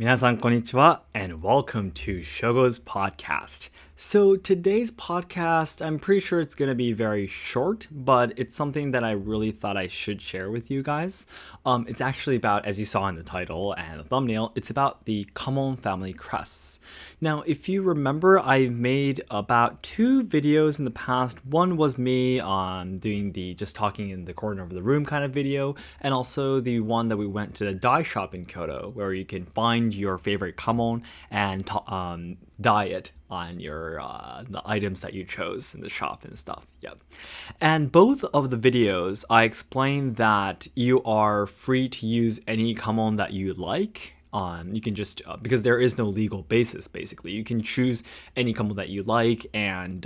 皆さんこんにちは and welcome to Shogo's podcast. So today's podcast, I'm pretty sure it's going to be very short, but it's something that I really thought I should share with you guys. It's actually about, as you saw in the title and the thumbnail, it's about the Kamon family crests. Now, if you remember, I've made about 2 videos in the past. One was me doing the just talking in the corner of the room kind of video, and also the one that we went to the dye shop in Kyoto, where you can find your favorite Kamon and dye it on your the items that you chose in the shop and stuff. Yep. And both of the videos, I explained that you are free to use any Kamon that you like. You can just because there is no legal basis. Basically, you can choose any Kamon that you like, and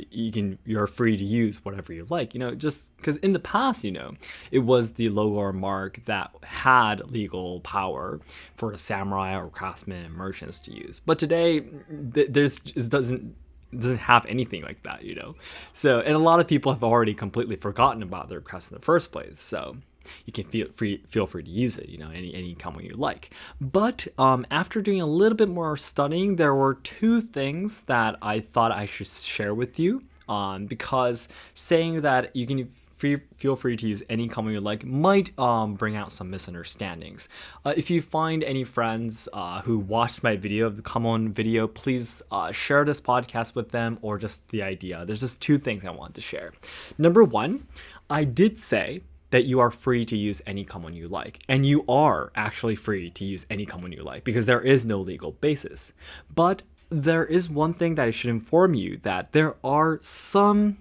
you're free to use whatever you like. Just because in the past, it was the logo or mark that had legal power for a samurai or craftsmen and merchants to use. But today, doesn't have anything like that. So, and a lot of people have already completely forgotten about their crest in the first place. So you can feel free to use it, any Kamon you like. But after doing a little bit more studying, there were 2 things that I thought I should share with you. Because saying that you can feel free to use any Kamon you like might bring out some misunderstandings. If you find any friends who watched my video, the Kamon video, please share this podcast with them, or just the idea. There's just 2 things I want to share. Number 1, I did say that you are free to use any Kamon you like. And you are actually free to use any Kamon you like because there is no legal basis. But there is one thing that I should inform you, that there are some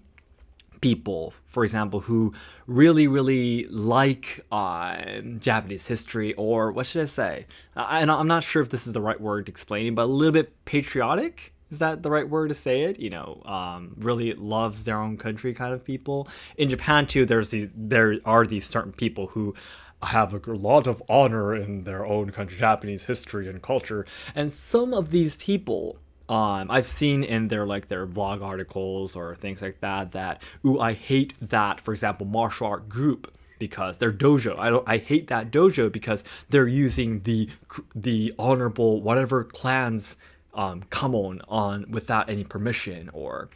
people, for example, who really, really like Japanese history, or what should I say? And I'm not sure if this is the right word explaining, but a little bit patriotic. Is that the right word to say it? Really loves their own country kind of people. In Japan too, there are these certain people who have a lot of honor in their own country, Japanese history and culture. And some of these people, I've seen in their blog articles or things like that, I hate that, for example, martial art group, because their dojo, I hate that dojo because they're using the honorable whatever clan's Kamon on without any permission, or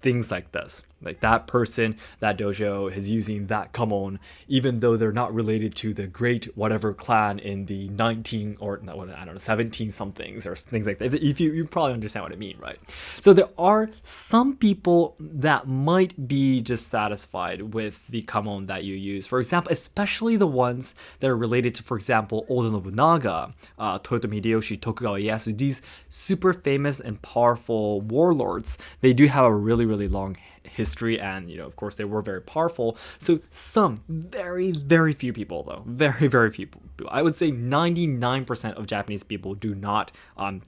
things like this. Like that person, that dojo is using that Kamon, even though they're not related to the great whatever clan in the 17 somethings or things like that. If you probably understand what I mean, right? So there are some people that might be dissatisfied with the Kamon that you use. For example, especially the ones that are related to, for example, Oda Nobunaga, Toyotomi Hideyoshi, Tokugawa Ieyasu, these super famous and powerful warlords. They do have a really, really long history, and of course they were very powerful. So some very, very few people, though, very, very few people, I would say 99% of Japanese people do not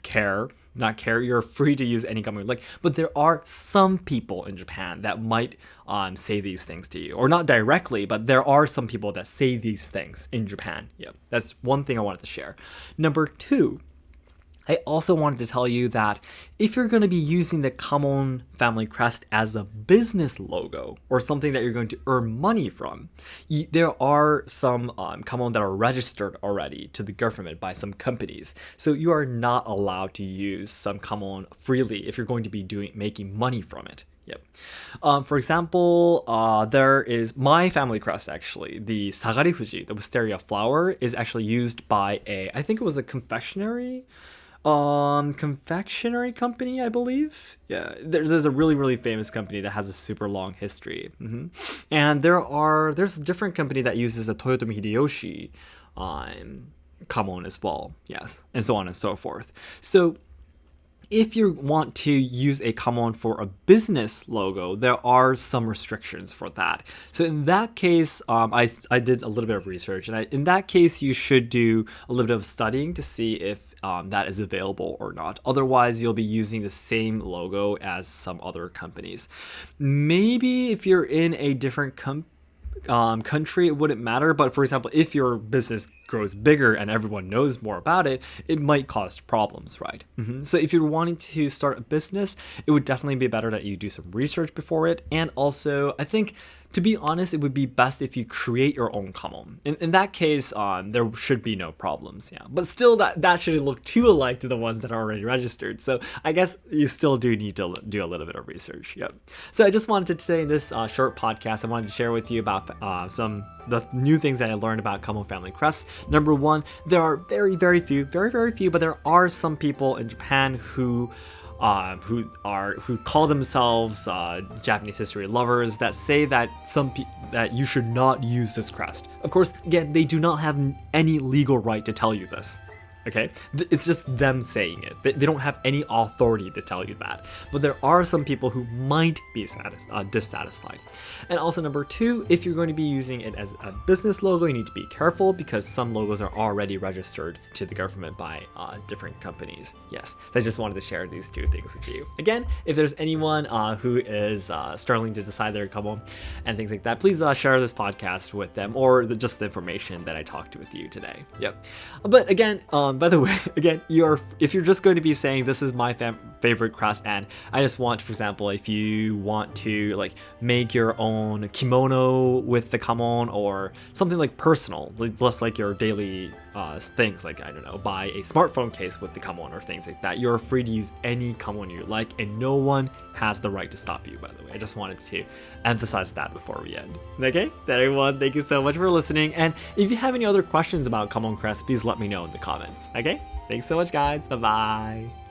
care. You're free to use any Kamon you like, but there are some people in Japan that might say these things to you, or not directly, but there are some people that say these things in Japan. Yeah, that's one thing I wanted to share. Number 2, I also wanted to tell you that if you're going to be using the Kamon family crest as a business logo, or something that you're going to earn money from, there are some Kamon that are registered already to the government by some companies. So you are not allowed to use some Kamon freely if you're going to be making money from it. Yep. For example, there is my family crest, actually. The Sagari Fuji, the wisteria flower, is actually used by I think it was a confectionery company, I believe. Yeah, there's a really, really famous company that has a super long history. And there's a different company that uses a Toyotomi Hideyoshi Kamon as well. Yes, and so on and so forth. So if you want to use a Kamon for a business logo, there are some restrictions for that. So in that case, I did a little bit of research, and in that case, you should do a little bit of studying to see if that is available or not. Otherwise, you'll be using the same logo as some other companies. Maybe if you're in a different country, it wouldn't matter. But for example, if your business grows bigger and everyone knows more about it, it might cause problems, right? So if you're wanting to start a business, it would definitely be better that you do some research before it. And also, I think To be honest, it would be best if you create your own Kamon. In that case, there should be no problems, yeah. But still, that shouldn't look too alike to the ones that are already registered. So I guess you still do need to do a little bit of research, yep. So I just wanted to today in this short podcast, I wanted to share with you about the new things that I learned about Kamon family crests. Number one, there are very few, but there are some people in Japan who call themselves Japanese history lovers that say that that you should not use this crest. Of course, again, they do not have any legal right to tell you this. Okay, it's just them saying it. They don't have any authority to tell you that. But there are some people who might be dissatisfied. And also number two, if you're going to be using it as a business logo, you need to be careful because some logos are already registered to the government by different companies. Yes, so I just wanted to share these two things with you. Again, if there's anyone who is struggling to decide their Kamon and things like that, please share this podcast with them or just the information that I talked with you today. Yep. But again, by the way, again, if you're just going to be saying this is my favorite crest, and I just want, for example, if you want to like make your own kimono with the Kamon or something like personal, just like your daily things, like I don't know, buy a smartphone case with the Kamon or things like that, you're free to use any Kamon you like, and no one has the right to stop you. By the way, I just wanted to emphasize that before we end. Okay, everyone, thank you so much for listening. And if you have any other questions about Kamon crest, please let me know in the comments. Okay, thanks so much, guys. Bye bye.